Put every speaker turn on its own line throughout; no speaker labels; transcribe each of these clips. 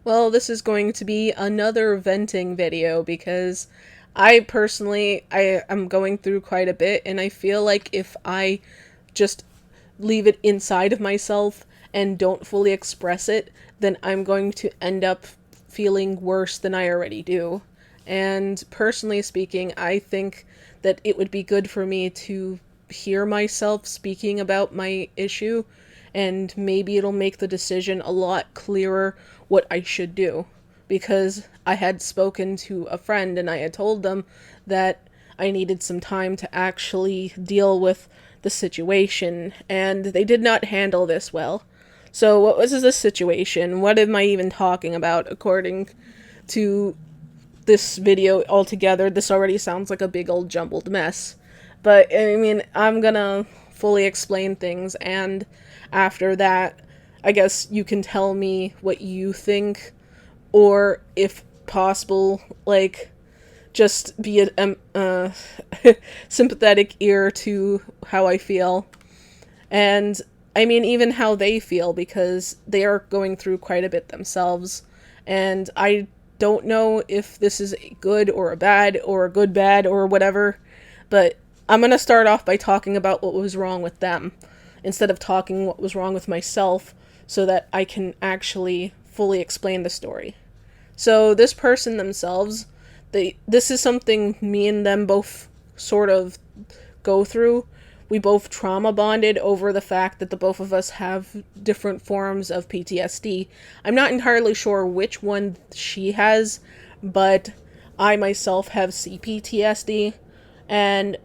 Well, this is going to be another venting video because I am going through quite a bit, and I feel like if I just leave it inside of myself and don't fully express it, then I'm going to end up feeling worse than I already do. And personally speaking, I think that it would be good for me to hear myself speaking about my issue, and maybe it'll make the decision a lot clearer what I should do. Because I had spoken to a friend and I had told them that I needed some time to actually deal with the situation, and they did not handle this well. So, what was this situation? What am I even talking about according to this video altogether? This already sounds like a big old jumbled mess. But, I mean, I'm gonna fully explain things, and after that, I guess you can tell me what you think, or if possible, like, just be a sympathetic ear to how I feel. And I mean, even how they feel, because they are going through quite a bit themselves. And I don't know if this is a good or a bad or a good bad or whatever, but I'm going to start off by talking about what was wrong with them instead of talking what was wrong with myself, so that I can actually fully explain the story. So this person themselves, this is something me and them both sort of go through. We both trauma bonded over the fact that the both of us have different forms of PTSD. I'm not entirely sure which one she has, but I myself have CPTSD, and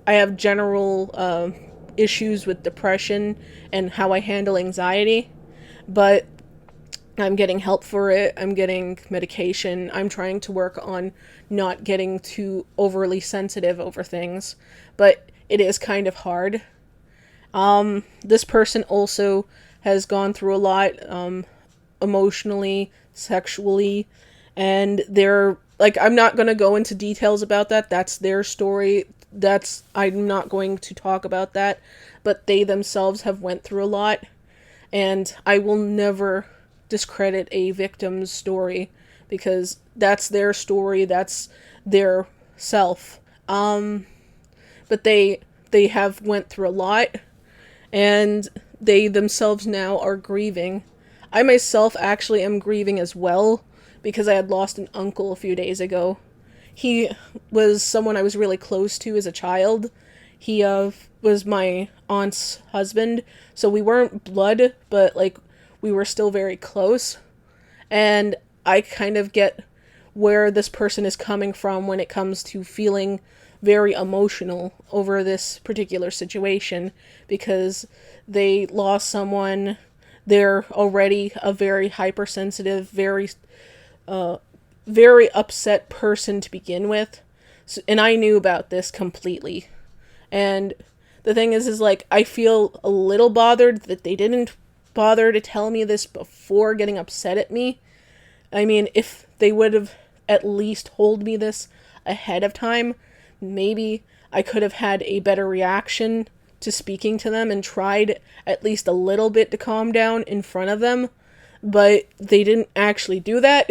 I have general issues with depression and how I handle anxiety, but I'm getting help for it. I'm getting medication. I'm trying to work on not getting too overly sensitive over things, but it is kind of hard. This person also has gone through a lot, emotionally, sexually, and they're, like, I'm not going to go into details about that. That's their story. I'm not going to talk about that, but they themselves have went through a lot, and I will never discredit a victim's story, because that's their story, that's their self. But they have went through a lot, and they themselves now are grieving. I myself actually am grieving as well, because I had lost an uncle a few days ago. He was someone I was really close to as a child. He was my aunt's husband, so we weren't blood, but like, we were still very close. And I kind of get where this person is coming from when it comes to feeling very emotional over this particular situation, because they lost someone. They're already a very hypersensitive, very upset person to begin with. So, and I knew about this completely. And the thing is like, I feel a little bothered that they didn't bother to tell me this before getting upset at me. I mean, if they would have at least told me this ahead of time, maybe I could have had a better reaction to speaking to them and tried at least a little bit to calm down in front of them. But they didn't actually do that.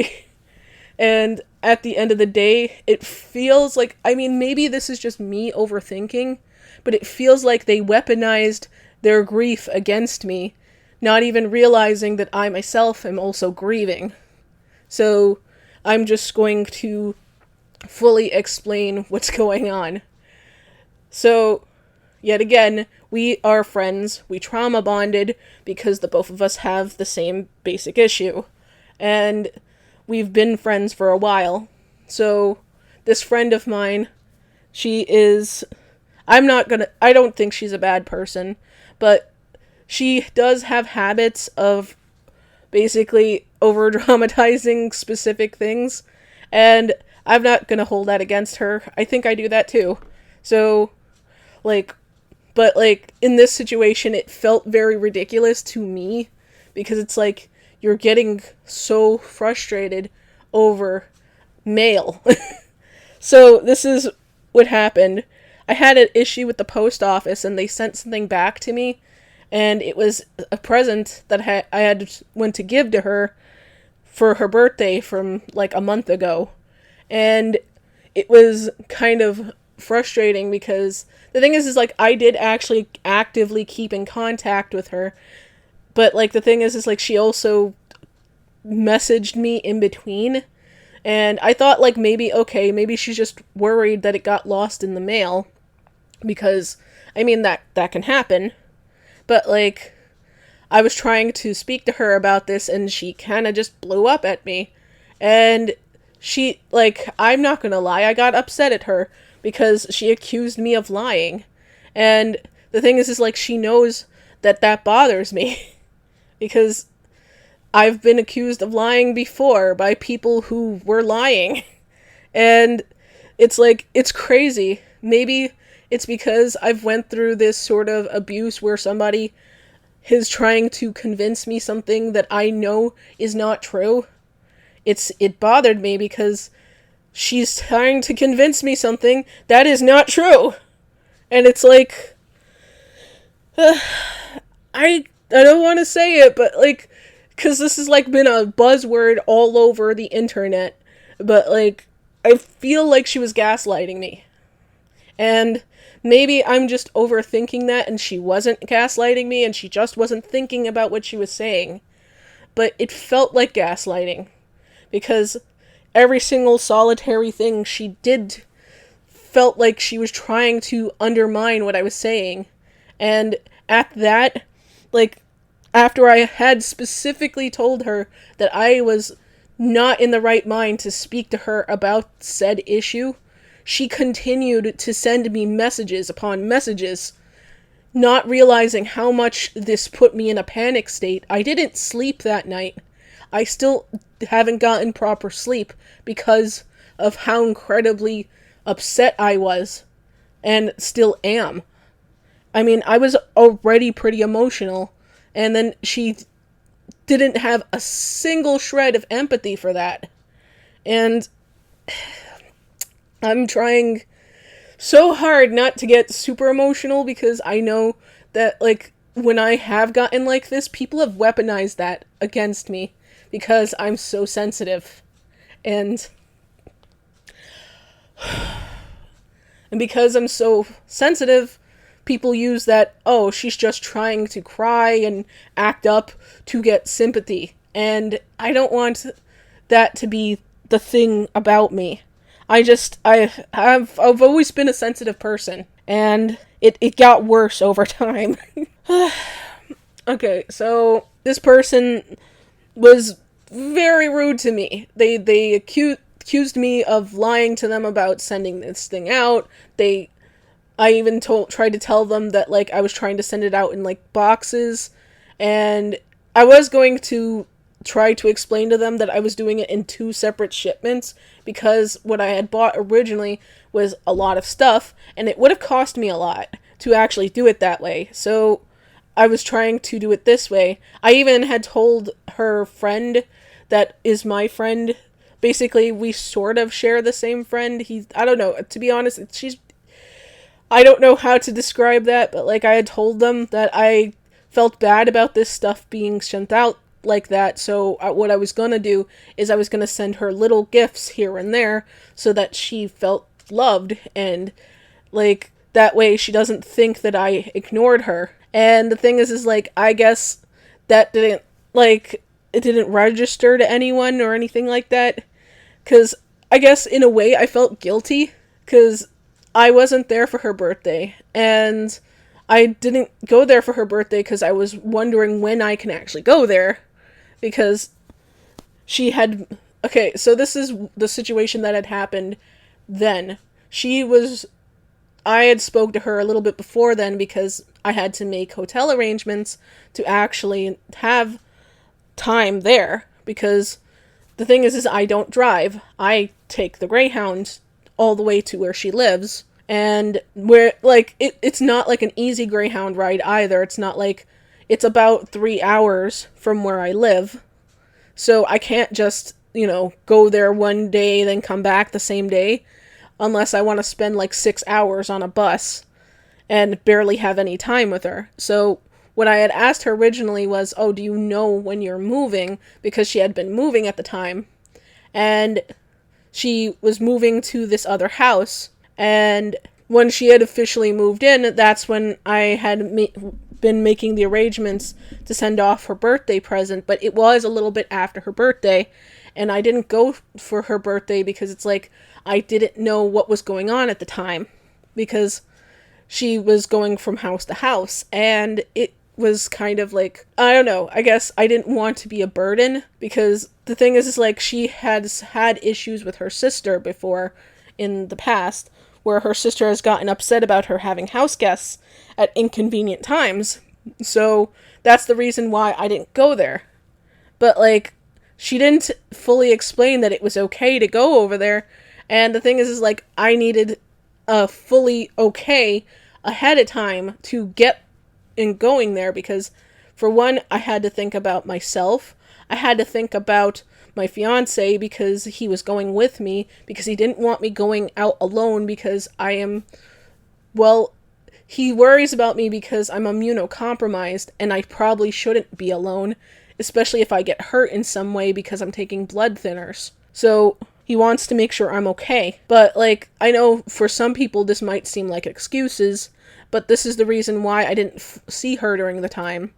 And at the end of the day, it feels like, I mean, maybe this is just me overthinking, but it feels like they weaponized their grief against me, not even realizing that I myself am also grieving. So I'm just going to fully explain what's going on. So, yet again, we are friends. We trauma bonded because the both of us have the same basic issue. And we've been friends for a while. So, this friend of mine, I don't think she's a bad person, but she does have habits of basically over dramatizing specific things, and I'm not gonna hold that against her. I think I do that too. So, but in this situation, it felt very ridiculous to me, because it's like, you're getting so frustrated over mail. So, this is what happened. I had an issue with the post office, and they sent something back to me, and it was a present that I had went to give to her for her birthday from like a month ago. And it was kind of frustrating because the thing is like I did actually actively keep in contact with her, but like the thing is like she also messaged me in between, and I thought like maybe okay, maybe she's just worried that it got lost in the mail, because I mean that can happen. But like I was trying to speak to her about this and she kind of just blew up at me. And she, like, I'm not gonna lie, I got upset at her because she accused me of lying. And the thing is like, she knows that bothers me because I've been accused of lying before by people who were lying. And it's like, it's crazy. Maybe it's because I've went through this sort of abuse where somebody is trying to convince me something that I know is not true. It bothered me because she's trying to convince me something that is not true. And it's like, I don't want to say it, but like, because this has like been a buzzword all over the internet, but like, I feel like she was gaslighting me. And maybe I'm just overthinking that and she wasn't gaslighting me and she just wasn't thinking about what she was saying. But it felt like gaslighting because every single solitary thing she did felt like she was trying to undermine what I was saying. And at that, like, after I had specifically told her that I was not in the right mind to speak to her about said issue, she continued to send me messages upon messages, not realizing how much this put me in a panic state. I didn't sleep that night. I still haven't gotten proper sleep because of how incredibly upset I was, and still am. I mean, I was already pretty emotional, and then she didn't have a single shred of empathy for that. And I'm trying so hard not to get super emotional because I know that, like, when I have gotten like this, people have weaponized that against me because I'm so sensitive. And because I'm so sensitive, people use that, oh, she's just trying to cry and act up to get sympathy. And I don't want that to be the thing about me. I've always been a sensitive person, and it got worse over time. Okay, so this person was very rude to me. They accused me of lying to them about sending this thing out. I even tried to tell them that, like, I was trying to send it out in, like, boxes, and I was going to try to explain to them that I was doing it in 2 separate shipments, because what I had bought originally was a lot of stuff, and it would have cost me a lot to actually do it that way. So I was trying to do it this way. I even had told her friend that is my friend. Basically, we sort of share the same friend. I don't know, to be honest, I don't know how to describe that, but like I had told them that I felt bad about this stuff being sent out like that, so what I was gonna do is I was gonna send her little gifts here and there so that she felt loved, and like that way she doesn't think that I ignored her. And the thing is like, I guess that didn't, like, it didn't register to anyone or anything like that, because I guess in a way I felt guilty because I wasn't there for her birthday, and I didn't go there for her birthday because I was wondering when I can actually go there, because she had... Okay, so this is the situation that had happened then. I had spoke to her a little bit before then because I had to make hotel arrangements to actually have time there, because the thing is I don't drive. I take the Greyhound all the way to where she lives, and where, like, it's not like an easy Greyhound ride either. It's not like... It's about 3 hours from where I live, so I can't just, go there one day, then come back the same day, unless I want to spend like 6 hours on a bus and barely have any time with her. So what I had asked her originally was, oh, do you know when you're moving? Because she had been moving at the time. And she was moving to this other house. And when she had officially moved in, that's when I had been making the arrangements to send off her birthday present. But it was a little bit after her birthday. And I didn't go for her birthday because it's like I didn't know what was going on at the time. Because she was going from house to house. And it was kind of like, I don't know, I guess I didn't want to be a burden, because the thing is like she has had issues with her sister before in the past, where her sister has gotten upset about her having house guests at inconvenient times. So that's the reason why I didn't go there. But like, she didn't fully explain that it was okay to go over there, and the thing is like I needed a fully okay ahead of time to get in going there, because for one, I had to think about myself. I had to think about my fiance, because he was going with me, because he didn't want me going out alone, because he worries about me because I'm immunocompromised and I probably shouldn't be alone, especially if I get hurt in some way because I'm taking blood thinners. So he wants to make sure I'm okay. But like, I know for some people this might seem like excuses, but this is the reason why I didn't see her during the time.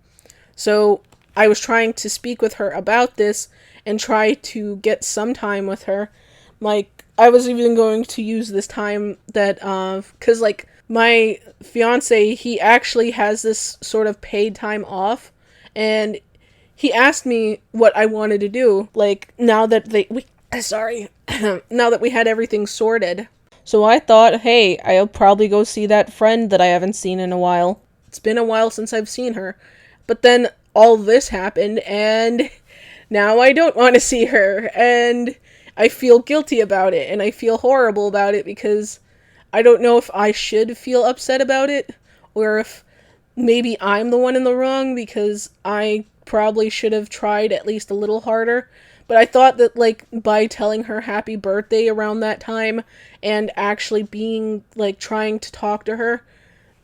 So I was trying to speak with her about this and try to get some time with her. Like, I was even going to use this time that, cause like, my fiance, he actually has this sort of paid time off, and he asked me what I wanted to do, like, now that now that we had everything sorted. So I thought, hey, I'll probably go see that friend that I haven't seen in a while. It's been a while since I've seen her. But then all this happened, and now I don't want to see her, and I feel guilty about it, and I feel horrible about it, because I don't know if I should feel upset about it, or if maybe I'm the one in the wrong, because I probably should have tried at least a little harder. But I thought that, like, by telling her happy birthday around that time and actually being, like, trying to talk to her,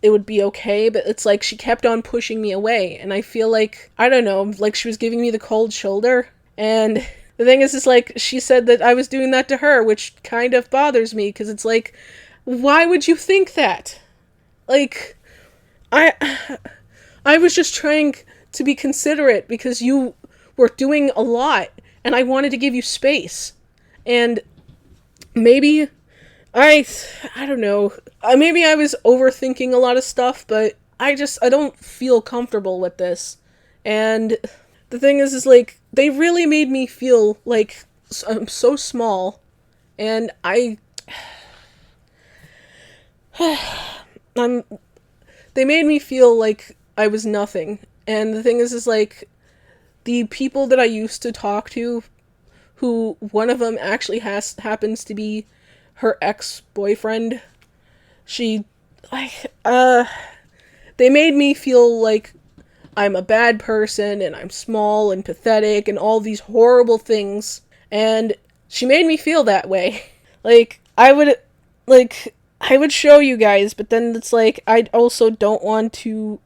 it would be okay. But it's like she kept on pushing me away. And I feel like, I don't know, like she was giving me the cold shoulder. And the thing is like, she said that I was doing that to her, which kind of bothers me, because it's like, why would you think that? Like, I was just trying to be considerate, because you were doing a lot. And I wanted to give you space. And maybe I don't know. Maybe I was overthinking a lot of stuff, but I don't feel comfortable with this. And the thing is like, they really made me feel like I'm so small. And they made me feel like I was nothing. And the thing is like, the people that I used to talk to, who one of them actually happens to be her ex-boyfriend, they made me feel like I'm a bad person, and I'm small and pathetic, and all these horrible things, and she made me feel that way. I would show you guys, but then it's like, I also don't want to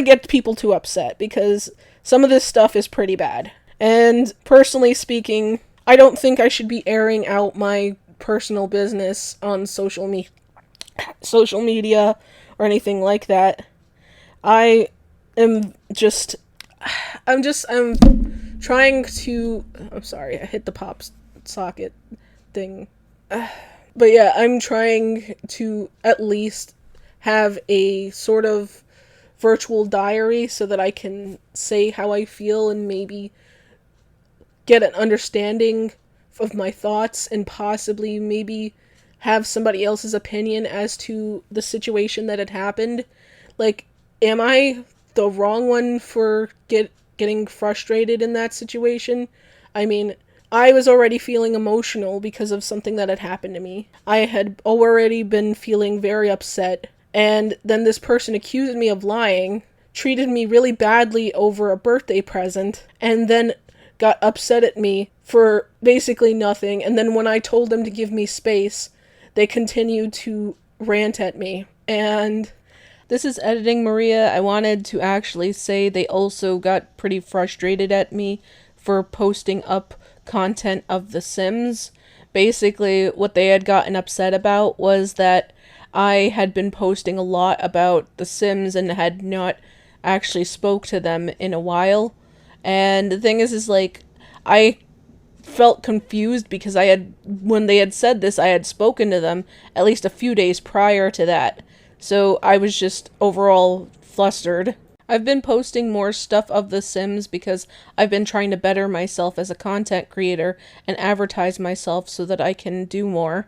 get people too upset, because some of this stuff is pretty bad. And personally speaking, I don't think I should be airing out my personal business on social media or anything like that. I'm trying to, I'm sorry, I hit the pop socket thing. But yeah, I'm trying to at least have a sort of virtual diary so that I can say how I feel and maybe get an understanding of my thoughts, and possibly maybe have somebody else's opinion as to the situation that had happened. Like, am I the wrong one for getting frustrated in that situation? I mean, I was already feeling emotional because of something that had happened to me. I had already been feeling very upset. And then this person accused me of lying, treated me really badly over a birthday present, and then got upset at me for basically nothing. And then when I told them to give me space, they continued to rant at me. And This is Editing Maria. I wanted to actually say they also got pretty frustrated at me for posting up content of The Sims. Basically, what they had gotten upset about was that I had been posting a lot about The Sims and had not actually spoke to them in a while. And the thing is like, I felt confused because when they had said this, I had spoken to them at least a few days prior to that. So I was just overall flustered. I've been posting more stuff of The Sims because I've been trying to better myself as a content creator and advertise myself so that I can do more.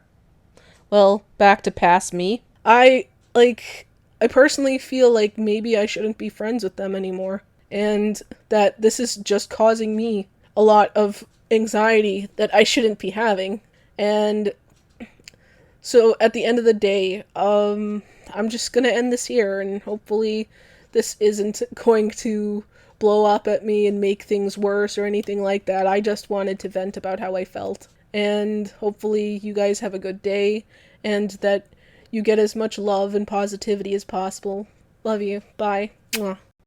Well, back to past me. I personally feel like maybe I shouldn't be friends with them anymore. And that this is just causing me a lot of anxiety that I shouldn't be having. And so at the end of the day, I'm just gonna end this here, and hopefully this isn't going to blow up at me and make things worse or anything like that. I just wanted to vent about how I felt. And hopefully you guys have a good day, and that you get as much love and positivity as possible. Love you. Bye. Mwah.